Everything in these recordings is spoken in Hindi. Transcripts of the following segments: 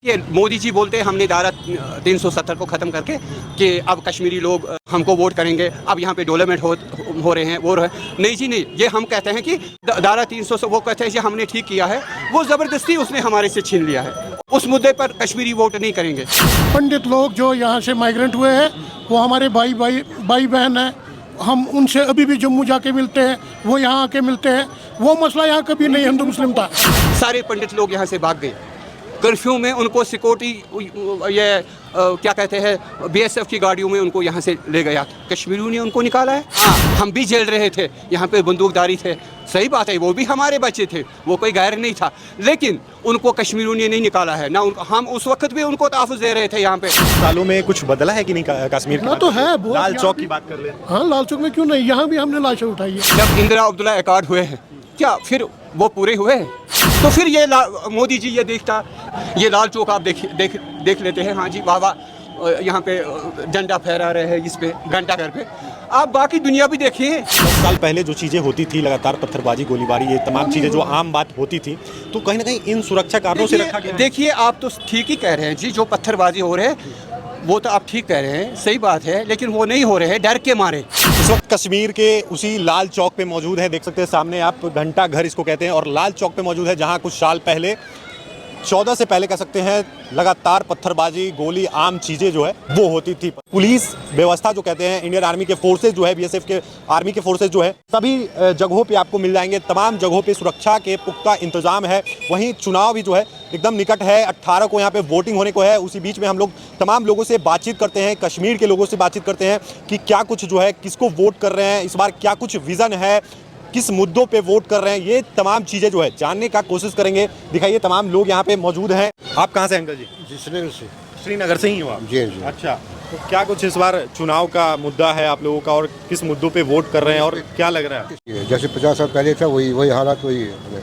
ये मोदी जी बोलते हैं हमने धारा 370 को ख़त्म करके कि अब कश्मीरी लोग हमको वोट करेंगे, अब यहाँ पे डेवलपमेंट हो रहे हैं वो रहे। नहीं जी नहीं, ये हम कहते हैं कि धारा 300 वो कहते हैं कि हमने ठीक किया है, वो ज़बरदस्ती उसने हमारे से छीन लिया है। उस मुद्दे पर कश्मीरी वोट नहीं करेंगे। पंडित लोग जो यहाँ से माइग्रेंट हुए हैं वो हमारे भाई बहन हैं। हम उनसे अभी भी जम्मू जाके मिलते हैं, वो यहाँ आके मिलते हैं। वो मसला यहाँ कभी नहीं हिंदू मुस्लिम था। सारे पंडित लोग यहाँ से भाग गए। कर्फ्यू में उनको सिक्योरिटी क्या कहते हैं BSF की गाड़ियों में उनको यहाँ से ले गया। कश्मीरियों ने उनको निकाला है। हाँ, हम भी जेल रहे थे, यहाँ पे बंदूकदारी थे, सही बात है, वो भी हमारे बच्चे थे, वो कोई गैर नहीं था, लेकिन उनको कश्मीरियों ने नहीं निकाला है ना। हम उस वक्त भी उनको तहफ़्फ़ुज़ दे रहे थे। यहाँ पे सालों में कुछ बदला है कि नहीं कश्मीर ना? तो है, लाल चौक की बात कर ले। हाँ, लाल चौक में क्यों नहीं, यहाँ भी हमने लाशें उठाई है। जब इंदिरा अब्दुल्ला अकॉर्ड हुए हैं, क्या फिर वो पूरे हुए हैं? तो फिर ये मोदी जी ये देखता, ये लाल चौक आप देख लेते हैं। हाँ जी, वाह वाह, यहाँ पे झंडा फहरा रहे हैं इस पे घंटा घर पे। आप बाकी दुनिया भी देखिए। 10 साल पहले जो चीज़ें होती थी, लगातार पत्थरबाजी, गोलीबारी, ये तमाम चीज़ें जो आम बात होती थी, तो कहीं ना कहीं इन सुरक्षा कारणों से रखा गया। देखिए, आप तो ठीक ही कह रहे हैं जी, जो पत्थरबाजी हो रहे हैं वो तो आप ठीक कह रहे हैं, सही बात है, लेकिन वो नहीं हो रहे हैं डर के मारे। इस वक्त कश्मीर के उसी लाल चौक पे मौजूद है, देख सकते हैं सामने आप, घंटा घर इसको कहते हैं, और लाल चौक पे मौजूद है जहां कुछ साल पहले 14 से पहले कह सकते हैं लगातार पत्थरबाजी, गोली, आम चीज़ें जो है वो होती थी। पुलिस व्यवस्था जो कहते हैं, इंडियन आर्मी के फोर्सेज जो है, BSF के आर्मी के फोर्सेज जो है, सभी जगहों पे आपको मिल जाएंगे। तमाम जगहों पे सुरक्षा के पुख्ता इंतजाम है। वहीं चुनाव भी जो है एकदम निकट है, 18 को यहाँ पे वोटिंग होने को है। उसी बीच में हम लोग तमाम लोगों से बातचीत करते हैं, कश्मीर के लोगों से बातचीत करते हैं कि क्या कुछ जो है, किसको वोट कर रहे हैं, इस बार क्या कुछ विज़न है, किस मुद्दों पे वोट कर रहे हैं, ये तमाम चीज़ें जो है जानने का कोशिश करेंगे। दिखाइए, तमाम लोग यहाँ पे मौजूद हैं। आप कहाँ से अंकल जी? श्रीनगर से। श्रीनगर से ही हो आप? जी जी। अच्छा, तो क्या कुछ इस बार चुनाव का मुद्दा है आप लोगों का, और किस मुद्दों पे वोट कर रहे हैं, और क्या लग रहा है? जैसे 50 साल पहले था वही हालात वही है।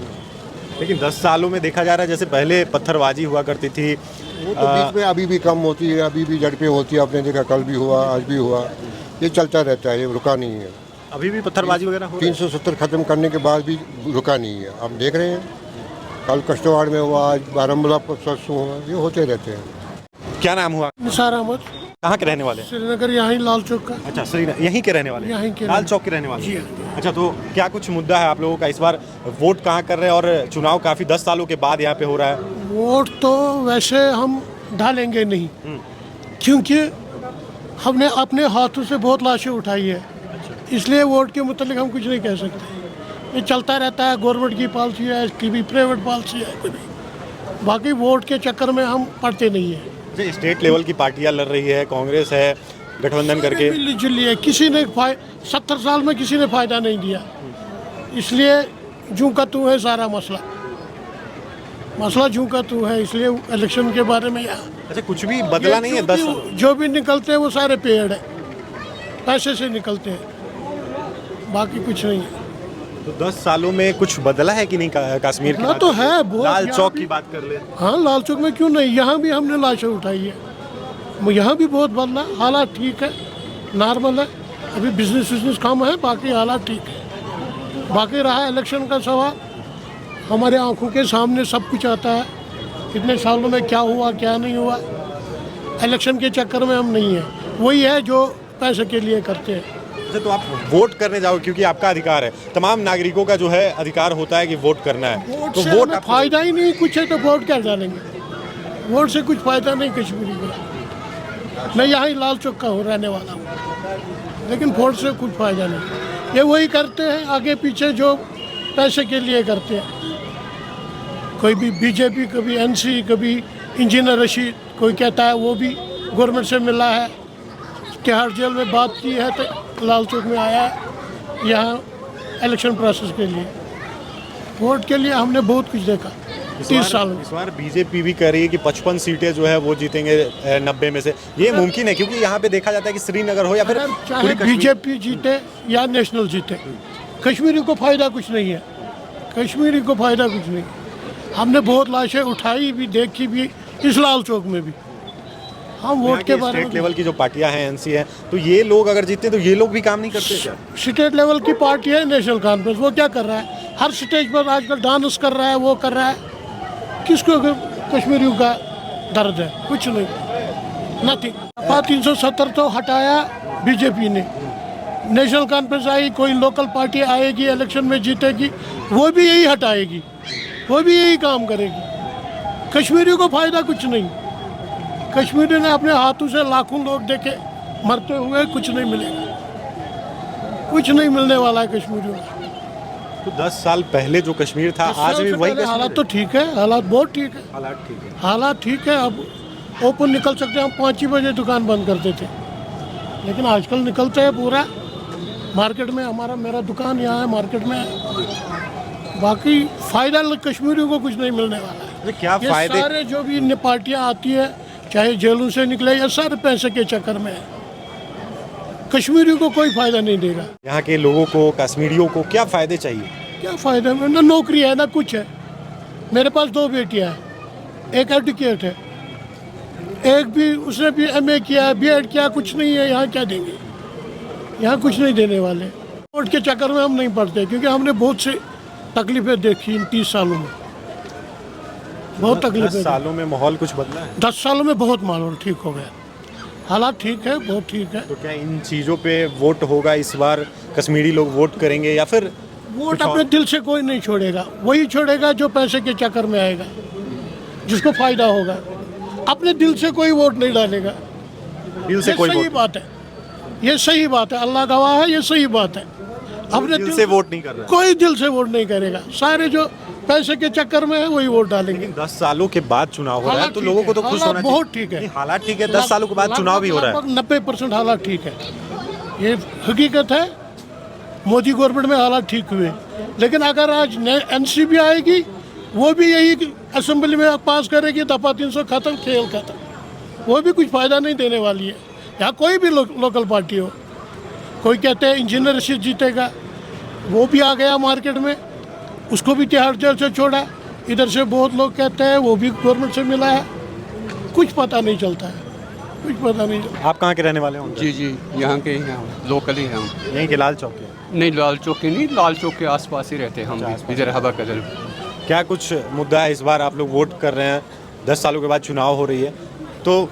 लेकिन 10 सालों में देखा जा रहा है जैसे पहले पत्थरबाजी हुआ करती थी, वो तो बीच में अभी भी कम होती है, अभी भी झड़पें होती है। आपने देखा कल भी हुआ, आज भी हुआ, ये चलता रहता है, ये रुका नहीं है। अभी भी पत्थरबाजी वगैरह हो रही है? 370 खत्म करने के बाद भी रुका नहीं है। आप देख रहे हैं, कल कश्तवाड़ में हुआ, आज बारामूला परसों हुआ, ये होते रहते हैं। क्या नाम हुआ? निसार अहमद। कहाँ के रहने वाले हैं? श्रीनगर, यहाँ ही लाल चौक का। अच्छा, श्रीनगर यहीं के रहने वाले? यहीं के लाल चौक के रहने वाले? जी। अच्छा, तो क्या कुछ मुद्दा है आप लोगों का, इस बार वोट कहाँ कर रहे हैं, और चुनाव काफ़ी 10 सालों के बाद यहाँ पे हो रहा है? वोट तो वैसे हम डालेंगे नहीं, क्योंकि हमने अपने हाथों से बहुत लाशें उठाई है, इसलिए वोट के मुतालिक हम कुछ नहीं कह सकते। ये चलता रहता है, गवर्नमेंट की पॉलिसी है, कभी प्राइवेट पॉलिसी है, कभी। बाकी वोट के चक्कर में हम पड़ते नहीं हैं। स्टेट लेवल की पार्टियां लड़ रही है, कांग्रेस है, गठबंधन करके मिली जुली है, किसी ने 70 साल में किसी ने फ़ायदा नहीं दिया, इसलिए जूं का तू है सारा मसला जूं का तू है, इसलिए इलेक्शन के बारे में यहाँ अच्छा कुछ भी बदला नहीं है। 10 जो भी निकलते हैं वो सारे पेड़ है, पैसे से निकलते हैं, बाकी कुछ नहीं है। तो 10 सालों में कुछ बदला है कि नहीं कश्मीर ना? तो है बहुत। लाल चौक की बात कर ले। हाँ, लाल चौक में क्यों नहीं, यहाँ भी हमने लाशें उठाई है, यहाँ भी बहुत बदला। हालात ठीक है, नॉर्मल है, अभी बिजनेस कम है, बाकी हालात ठीक है। बाकी रहा इलेक्शन का सवाल, हमारे आंखों के सामने सब कुछ आता है, इतने सालों में क्या हुआ क्या नहीं हुआ। इलेक्शन के चक्कर में हम नहीं हैं, वही है जो पैसे के लिए करते हैं। अच्छा, तो आप वोट करने जाओ क्योंकि आपका अधिकार है, तमाम नागरिकों का जो है अधिकार होता है कि वोट करना है, वोट तो से वोट हमें फायदा ही नहीं कुछ है, तो वोट क्या डालेंगे? वोट से कुछ फायदा नहीं कश्मीरी को। मैं यहाँ ही लाल चौक का रहने वाला हूँ, लेकिन वोट से कुछ फायदा नहीं। ये वही करते हैं आगे पीछे जो पैसे के लिए करते हैं, कोई भी BJP, कभी NC, कभी इंजीनियर रशीद, कोई कहता है वो भी गवर्नमेंट से मिला है, तिहाड़ जेल में बात की है, तो लाल चौक में आया है यहाँ इलेक्शन प्रोसेस के लिए। वोट के लिए हमने बहुत कुछ देखा 30 साल में। इस बार BJP भी कह रही है कि 55 सीटें जो है वो जीतेंगे 90 में से। ये मुमकिन है क्योंकि यहाँ पे देखा जाता है कि श्रीनगर हो या फिर चाहे BJP जीते या नेशनल जीते, कश्मीरी को फ़ायदा कुछ नहीं है, कश्मीरी को फ़ायदा कुछ नहीं। हमने बहुत लाशें उठाई भी, देखी भी, इस लाल चौक में भी। हम वोट के बारे में, स्टेट लेवल की जो पार्टियां हैं, NC हैं, तो ये लोग अगर जीते तो ये लोग भी काम नहीं करते क्या? स्टेट लेवल की पार्टी है नेशनल कॉन्फ्रेंस, वो क्या कर रहा है? हर स्टेज पर आजकल डांस कर रहा है, वो कर रहा है। किसको कश्मीरियों का दर्द है, कुछ नहीं, नथिंग। 370 तो हटाया बीजेपी ने, नेशनल कॉन्फ्रेंस आई, कोई लोकल पार्टी आएगी इलेक्शन में जीतेगी, वो भी यही हटाएगी, वो भी यही काम करेगी। कश्मीरी को फ़ायदा कुछ नहीं, कश्मीरी ने अपने हाथों से लाखों लोग देखे मरते हुए, कुछ नहीं मिलेगा, कुछ नहीं मिलने वाला है कश्मीरियों को। तो 10 साल पहले जो कश्मीर था आज भी वही कश्मीर हालात तो ठीक है, हालात बहुत ठीक है, हालात ठीक है। हालात ठीक है। अब ओपन निकल सकते हैं, हम 5 ही बजे दुकान बंद करते थे, लेकिन आजकल निकलते हैं पूरा मार्केट में। मेरा दुकान यहाँ है मार्केट में है। बाकी फ़ायदा कश्मीरियों को कुछ नहीं मिलने वाला है। क्या ये फायदे? सारे जो भी पार्टियाँ आती है, चाहे जेलों से निकले, ये सारे पैसे के चक्कर में है, कश्मीरियों को कोई फ़ायदा नहीं देगा। यहाँ के लोगों को, कश्मीरियों को क्या फ़ायदे चाहिए? क्या फ़ायदा, ना नौकरी है ना कुछ है। मेरे पास 2 बेटियाँ हैं, एक एडवोकेट है, एक भी उसने भी MA किया, BEd किया, कुछ नहीं है। यहाँ क्या देंगे, यहाँ कुछ नहीं देने वाले। वोट के चक्कर में हम नहीं पड़ते, क्योंकि हमने बहुत सी तकलीफें देखी इन 30 सालों में, बहुत 10 तकलीफें। सालों में माहौल कुछ बदला है? 10 सालों में बहुत माहौल ठीक हो गया, हालात ठीक है, बहुत ठीक है। तो क्या इन चीज़ों पे वोट होगा इस बार? कश्मीरी लोग वोट करेंगे या फिर वोट अपने दिल से कोई नहीं छोड़ेगा, वही छोड़ेगा जो पैसे के चक्कर में आएगा, जिसको फायदा होगा। अपने दिल से कोई वोट नहीं डालेगा। दिल से ये कोई सही वोट? बात है, ये सही बात है, अल्लाह गवाह है, ये सही बात है। अपने दिल से वोट नहीं कर रहा है। कोई दिल से वोट नहीं करेगा, सारे जो पैसे के चक्कर में है वही वोट डालेंगे। 10 सालों के बाद चुनाव हो रहा है हालात तो ठीक लोगों को तो है, खुश हालात होना चाहिए। बहुत ठीक है। नहीं, हालात ठीक है, 10 सालों के बाद चुनाव भी हो रहा है। 90% हालात ठीक है, ये हकीकत है। मोदी गवर्नमेंट में हालात ठीक हुए, लेकिन अगर आज NCP आएगी, वो भी यही असेंबली में पास करेगी, दफा 300 खत्म, खेल खत्म, वो भी कुछ फ़ायदा नहीं देने वाली है। या कोई भी लोकल पार्टी हो, कोई कहते हैं इंजीनियर रशीद जीतेगा, वो भी आ गया मार्केट में, उसको भी तिहाड़ जेल से छोड़ा। इधर से बहुत लोग कहते हैं वो भी गवर्नमेंट से मिला है, कुछ पता नहीं चलता है, कुछ पता नहीं चलता। आप कहाँ के रहने वाले हो? जी जी, यहाँ के ही हैं हम, लोकल ही हैं हम। यहीं के लाल चौक के? नहीं, लाल चौक के नहीं, लाल चौक के आसपास ही रहते हैं हम भी, इधर हवा कदल। क्या कुछ मुद्दा है इस बार? आप लोग वोट कर रहे हैं, 10 सालों के बाद चुनाव हो रही है, तो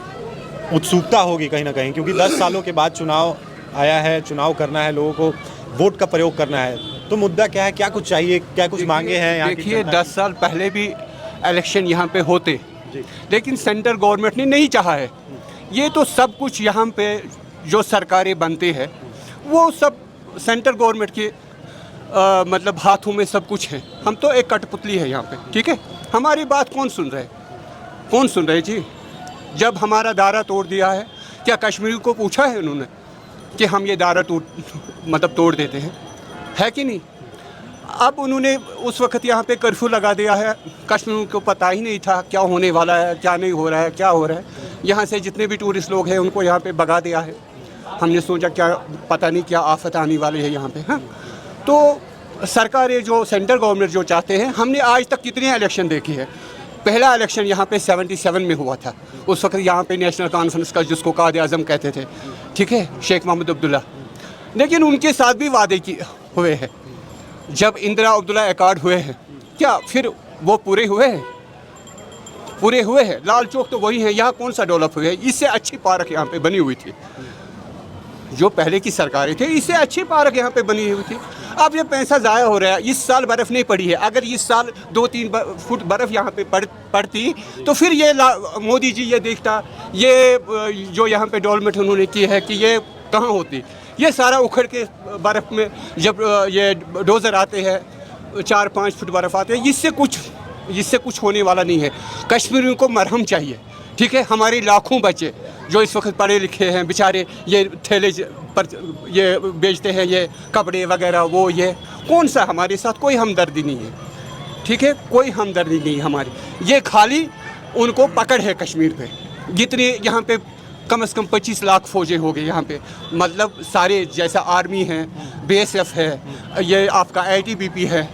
उत्सुकता होगी कहीं ना कहीं, क्योंकि 10 सालों के बाद चुनाव आया है, चुनाव करना है, लोगों को वोट का प्रयोग करना है। तो मुद्दा क्या है, क्या कुछ चाहिए, क्या कुछ मांगे हैं यहाँ की देखिए, जनता 10 साल पहले भी इलेक्शन यहाँ पे होते, लेकिन सेंट्रल गवर्नमेंट ने नहीं चाहा है। ये तो सब कुछ यहाँ पे जो सरकारें बनते हैं, वो सब सेंट्रल गवर्नमेंट के मतलब हाथों में सब कुछ है। हम तो एक कठपुतली है यहाँ पे, ठीक है। हमारी बात कौन सुन रहे, कौन सुन रहे जी? जब हमारा दायरा तोड़ दिया है, क्या कश्मीरी को पूछा है उन्होंने कि हम ये दायरा तोड़ देते हैं, है कि नहीं? अब उन्होंने उस वक्त यहाँ पे कर्फ्यू लगा दिया है, कश्मीर को पता ही नहीं था क्या होने वाला है, क्या नहीं हो रहा है, क्या हो रहा है। यहाँ से जितने भी टूरिस्ट लोग हैं उनको यहाँ पे भगा दिया है। हमने सोचा क्या पता नहीं क्या आफत आने वाली है यहाँ पे। हाँ, तो सरकारें जो सेंट्रल गवर्नमेंट जो चाहते हैं, हमने आज तक कितने इलेक्शन देखे हैं। पहला इलेक्शन यहाँ पे 77 में हुआ था, उस वक्त यहाँ पे नेशनल कॉन्फ्रेंस का, जिसको कायद आज़म कहते थे, ठीक है, शेख मोहम्मद अब्दुल्ला, लेकिन उनके साथ भी वादे हुए हैं। जब इंदिरा अब्दुल्ला अकॉर्ड हुए हैं, क्या फिर वो पूरे हुए हैं? पूरे हुए हैं। लाल चौक तो वही है, यहाँ कौन सा डेवलप हुआ है? इससे अच्छी पार्क यहाँ पे बनी हुई थी, जो पहले की सरकारें थी, इससे अच्छी पार्क यहाँ पे बनी हुई थी। अब ये पैसा ज़ाया हो रहा है। इस साल बर्फ़ नहीं पड़ी है, अगर इस साल 2-3 फुट बर्फ़ यहाँ पे पड़ती तो फिर ये मोदी जी ये देखता, ये जो यहाँ पे डेवलपमेंट उन्होंने की है कि ये कहाँ होती। ये सारा उखड़ के बर्फ़ में जब ये डोज़र आते हैं, 4-5 फुट बर्फ़ आते हैं, इससे कुछ होने वाला नहीं है। कश्मीरियों को मरहम चाहिए, ठीक है। हमारे लाखों बच्चे जो इस वक्त पढ़े लिखे हैं, बेचारे ये ठेले पर ये बेचते हैं, ये कपड़े वगैरह, वो ये कौन सा, हमारे साथ कोई हमदर्दी नहीं है, ठीक है, कोई हमदर्दी नहीं हमारी। ये खाली उनको पकड़ है कश्मीर पे। जितने यहाँ पे कम से कम 25 लाख फौजें हो गए यहाँ पे, मतलब सारे, जैसा आर्मी है, BSF है, ये आपका ITBP है,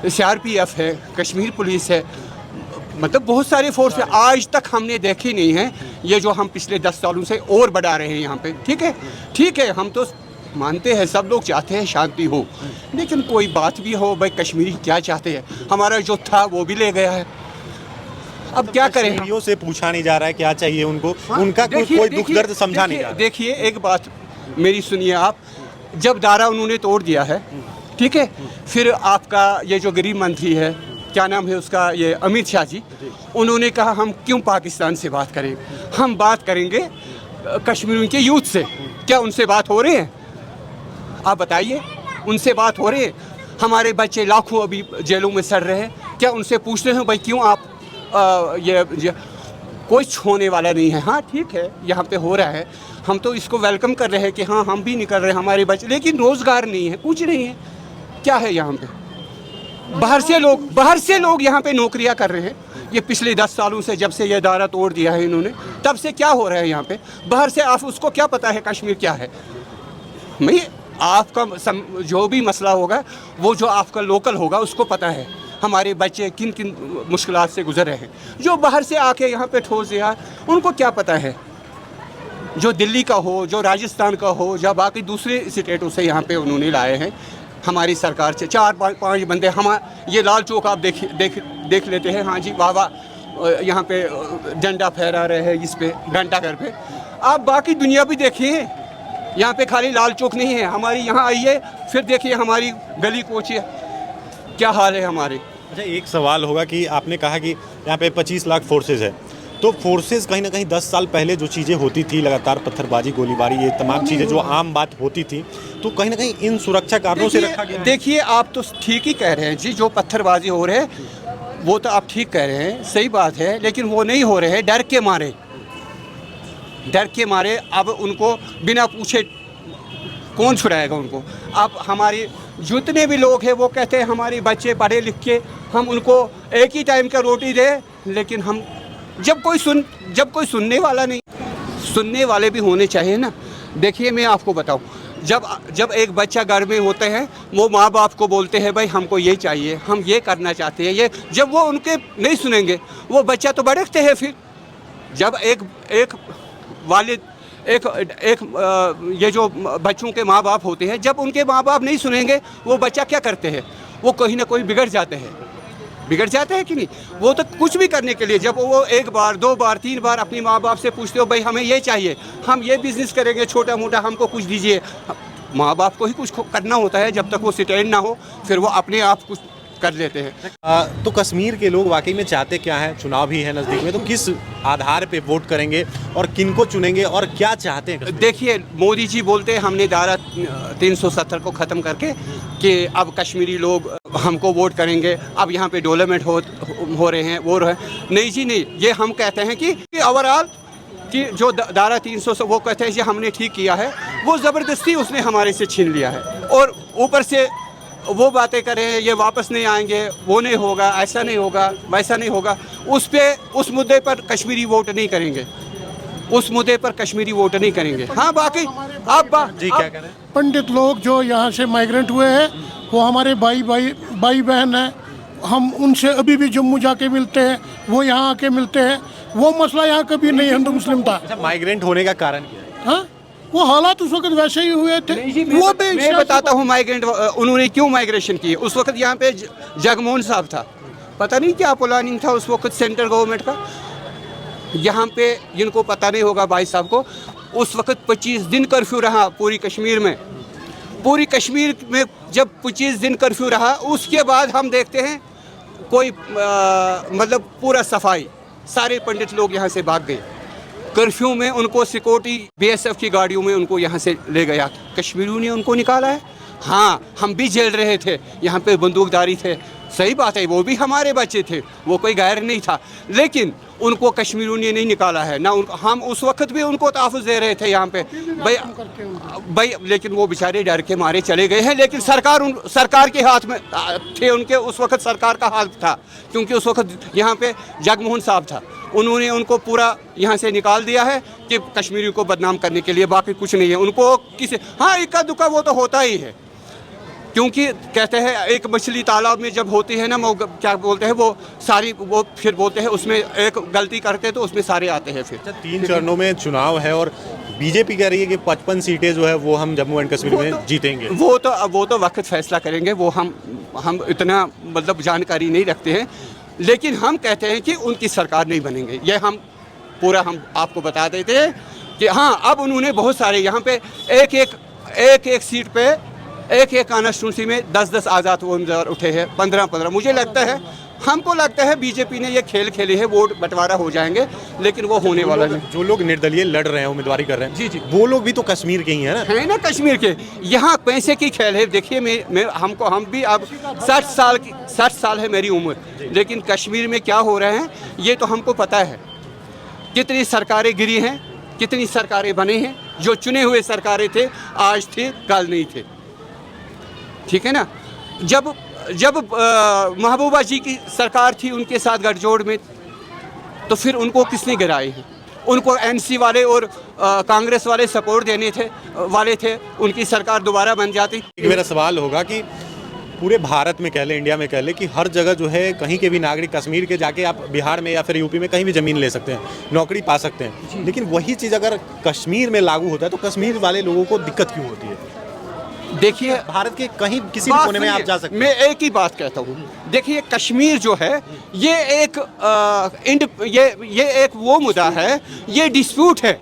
CRPF है, कश्मीर पुलिस है, मतलब बहुत सारे फोर्स है। आज तक हमने देखी नहीं है ये जो हम पिछले 10 सालों से और बढ़ा रहे हैं यहाँ पे, ठीक है। ठीक है, हम तो मानते हैं, सब लोग चाहते हैं शांति हो, लेकिन कोई बात भी हो, भाई कश्मीरी क्या चाहते हैं? हमारा जो था वो भी ले गया है, अब क्या करें? कश्मीरियों से पूछा नहीं जा रहा है क्या चाहिए उनको, उनका कोई दुख दर्द समझा नहीं जा रहा। देखिए एक बात मेरी सुनिए आप, जब दायरा उन्होंने तोड़ दिया है, ठीक है, फिर आपका ये जो गृह मंत्री है, क्या नाम है उसका, ये अमित शाह जी, उन्होंने कहा हम क्यों पाकिस्तान से बात करें, हम बात करेंगे कश्मीर के यूथ से। क्या उनसे बात हो रही है? आप बताइए, उनसे बात हो रही है? हमारे बच्चे लाखों अभी जेलों में सड़ रहे हैं, क्या उनसे पूछते हैं भाई क्यों आप ये कोई छोड़ने वाला नहीं है। हाँ ठीक है, यहाँ पे हो रहा है, हम तो इसको वेलकम कर रहे हैं कि हाँ हम भी निकल रहे हैं हमारे बच्चे, लेकिन रोज़गार नहीं है, कुछ नहीं है। क्या है यहाँ पे? बाहर से लोग यहाँ पे नौकरियाँ कर रहे हैं। ये पिछले 10 सालों से, जब से ये दायरा तोड़ दिया है इन्होंने, तब से क्या हो रहा है यहाँ पे? बाहर से आप उसको क्या पता है कश्मीर क्या है? मैं आपका जो भी मसला होगा वो जो आपका लोकल होगा उसको पता है हमारे बच्चे किन किन मुश्किलात से गुजर रहे हैं। जो बाहर से आके यहाँ पे ठोस दिया उनको क्या पता है? जो दिल्ली का हो, जो राजस्थान का हो, या बाकी दूसरे स्टेटों से यहाँ पे उन्होंने लाए हैं हमारी सरकार से 4-5 बंदे। हम ये लाल चौक आप देख लेते हैं, हाँ जी वाह वाह, यहाँ पे डंडा फहरा रहे हैं इस पे घंटाघर पे। आप बाकी दुनिया भी देखिए, यहाँ पे खाली लाल चौक नहीं है, हमारी यहाँ आइए फिर देखिए हमारी गली कोची क्या हाल है हमारे। अच्छा, एक सवाल होगा कि आपने कहा कि यहाँ पे 25 लाख फोर्सेज है, तो फोर्सेज कहीं ना कहीं 10 साल पहले जो चीज़ें होती थी, लगातार पत्थरबाजी, गोलीबारी, ये तमाम चीज़ें जो आम बात होती थी, तो कहीं ना कहीं इन सुरक्षा कारणों से रखा गया। देखिए आप तो ठीक ही कह रहे हैं जी, जो पत्थरबाजी हो रहे हैं वो तो आप ठीक कह रहे हैं, सही बात है, लेकिन वो नहीं हो रहे हैं डर के मारे। अब उनको बिना पूछे कौन छुड़ाएगा उनको? अब हमारे जितने भी लोग हैं वो कहते हैं हमारे बच्चे पढ़े लिख के हम उनको एक ही टाइम का रोटी दें, लेकिन हम जब कोई सुनने वाला नहीं, सुनने वाले भी होने चाहिए ना। देखिए मैं आपको बताऊं, जब एक बच्चा घर में होते हैं वो माँ बाप को बोलते हैं भाई हमको ये चाहिए, हम ये करना चाहते हैं, ये जब वो उनके नहीं सुनेंगे वो बच्चा तो भड़कते हैं। फिर जब एक वालिद ये जो बच्चों के माँ बाप होते हैं, जब उनके माँ बाप नहीं सुनेंगे वो बच्चा क्या करते हैं? वो कहीं ना कहीं बिगड़ जाते हैं कि नहीं? वो तो कुछ भी करने के लिए, जब वो 1 बार 2 बार 3 बार अपनी माँ बाप से पूछते हो भाई हमें ये चाहिए, हम ये बिज़नेस करेंगे छोटा मोटा, हमको कुछ दीजिए, माँ बाप को ही कुछ करना होता है। जब तक वो स्टैंड ना हो फिर वो अपने आप कुछ कर लेते हैं। तो कश्मीर के लोग वाकई में चाहते क्या हैं? चुनाव भी है नज़दीक में, तो किस आधार पे वोट करेंगे और किनको चुनेंगे और क्या चाहते हैं? देखिए मोदी जी बोलते हैं हमने धारा 370 को ख़त्म करके कि अब कश्मीरी लोग हमको वोट करेंगे, अब यहाँ पे डेवलपमेंट हो रहे हैं, वो रहे। नहीं जी नहीं, ये हम कहते हैं कि ओवरऑल कि जो धारा 300 वो कहते हैं जी हमने ठीक किया है, वो ज़बरदस्ती उसने हमारे से छीन लिया है। और ऊपर से वो बातें कर रहे हैं ये वापस नहीं आएंगे, वो नहीं होगा, ऐसा नहीं होगा, वैसा नहीं होगा। उस मुद्दे पर कश्मीरी वोट नहीं करेंगे, हाँ बाकी आप जी क्या करें? पंडित लोग जो यहाँ से माइग्रेंट हुए हैं वो हमारे भाई बहन हैं, हम उनसे अभी भी जम्मू जाके मिलते हैं, वो यहाँ आके मिलते हैं। वो मसला यहाँ कभी नहीं हिंदू मुस्लिम था। अच्छा, माइग्रेंट होने का कारण क्या है? हाँ, वो हालात उस वक्त वैसे ही हुए थे। वो भी मैं बताता हूँ माइग्रेंट उन्होंने क्यों माइग्रेशन की। उस वक्त यहाँ पे जगमोहन साहब था, पता नहीं क्या प्लानिंग था उस वक्त सेंट्रल गवर्नमेंट का। यहाँ पे जिनको पता नहीं होगा भाई साहब को, उस वक्त 25 दिन कर्फ्यू रहा पूरी कश्मीर में जब 25 दिन कर्फ्यू रहा, उसके बाद हम देखते हैं कोई मतलब पूरा सफाई, सारे पंडित लोग यहाँ से भाग गए। कर्फ्यू में उनको सिक्योरिटी BSF की गाड़ियों में उनको यहाँ से ले गया, कश्मीरियों ने उनको निकाला है। हाँ हम भी झेल रहे थे, यहाँ पे बंदूकदारी थे, सही बात है, वो भी हमारे बच्चे थे, वो कोई गैर नहीं था, लेकिन उनको कश्मीरियों ने नहीं निकाला है ना। हम उस वक्त भी उनको तहफ़्फ़ुज़ दे रहे थे यहाँ पे भाई, लेकिन वो बेचारे डर के मारे चले गए हैं। लेकिन सरकार के हाथ में थे उनके, उस वक्त सरकार का हाथ था, क्योंकि उस वक्त यहाँ पे जगमोहन साहब था, उन्होंने उनको पूरा यहाँ से निकाल दिया है कि कश्मीरी को बदनाम करने के लिए, बाकी कुछ नहीं है उनको किसी। हाँ इक्का दुक्का वो तो होता ही है, क्योंकि कहते हैं एक मछली तालाब में जब होती है ना, वो क्या बोलते हैं, वो सारी वो फिर बोलते हैं उसमें एक गलती करते हैं तो उसमें सारे आते हैं फिर। 3 चरणों में चुनाव है और बीजेपी कह रही है कि 55 सीटें जो है वो हम जम्मू एंड कश्मीर में जीतेंगे। वो तो वक्त फैसला करेंगे, वो हम इतना मतलब जानकारी नहीं रखते हैं। लेकिन हम कहते हैं कि उनकी सरकार नहीं बनेंगे। ये हम पूरा हम आपको बता देते हैं कि हाँ, अब उन्होंने बहुत सारे यहाँ पे एक सीट पे एक कॉन्स्टिट्यूंसी में 10 आज़ाद उम्मीदवार उठे हैं, 15 मुझे लगता है, हमको लगता है बीजेपी ने ये खेल खेले है, वोट बंटवारा हो जाएंगे, लेकिन वो होने वाला नहीं। जो लोग निर्दलीय लड़ रहे हैं, उम्मीदवारी कर रहे हैं, जी, वो लोग भी तो कश्मीर के ही हैं ना? है ना, कश्मीर के। यहाँ पैसे की खेल है। देखिए हम भी अब 60 साल है मेरी उम्र, लेकिन कश्मीर में क्या हो रहा है ये तो हमको पता है। कितनी सरकारें गिरी हैं, कितनी सरकारें बनी हैं। जो चुने हुए सरकारें थे, आज थे, कल नहीं थे। ठीक है ना। जब महबूबा जी की सरकार थी, उनके साथ गठजोड़ में, तो फिर उनको किसने गिराए हैं? उनको एनसी वाले और कांग्रेस वाले सपोर्ट देने वाले थे, उनकी सरकार दोबारा बन जाती। मेरा सवाल होगा कि पूरे भारत में कह ले, इंडिया में कह ले, कि हर जगह जो है कहीं के भी नागरिक कश्मीर के जाके आप बिहार में या फिर यूपी में कहीं भी ज़मीन ले सकते हैं, नौकरी पा सकते हैं, लेकिन वही चीज़ अगर कश्मीर में लागू होता है तो कश्मीर वाले लोगों को दिक्कत क्यों होती है? देखिए, भारत के कहीं किसी भी कोने में आप जा सकते हैं। मैं एक ही बात कहता हूँ, देखिए कश्मीर जो है ये एक वो मुद्दा है, ये डिस्प्यूट है।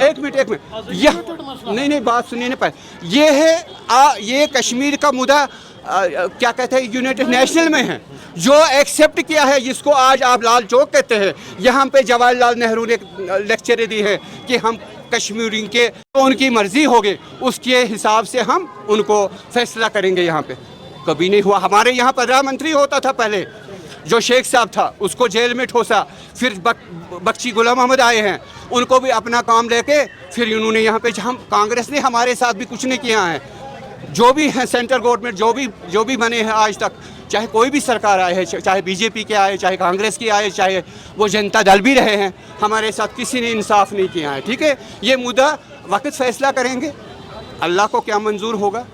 एक मिनट यह नहीं बात सुनिए ना पहले। ये है ये कश्मीर का मुद्दा क्या कहते हैं, यूनाइटेड नेशनल में है, जो एक्सेप्ट किया है, जिसको आज आप लाल चौक कहते हैं। यहाँ पे जवाहरलाल नेहरू ने लेक्चर दी है कि हम कश्मीरी के तो उनकी मर्जी होगी, उसके हिसाब से हम उनको फैसला करेंगे। यहाँ पे कभी नहीं हुआ। हमारे यहाँ प्रधानमंत्री होता था पहले, जो शेख साहब था, उसको जेल में ठोसा, फिर बख्शी गुलाम अहमद आए हैं, उनको भी अपना काम लेके फिर उन्होंने यहाँ पे, हम कांग्रेस ने हमारे साथ भी कुछ नहीं किया है। जो भी है सेंट्रल गवर्नमेंट, जो भी बने हैं आज तक, चाहे कोई भी सरकार आए है, चाहे बीजेपी के आए, चाहे कांग्रेस के आए, चाहे वो जनता दल भी रहे हैं, हमारे साथ किसी ने इंसाफ नहीं किया है। ठीक है, ये मुद्दा वक्त फैसला करेंगे, अल्लाह को क्या मंजूर होगा।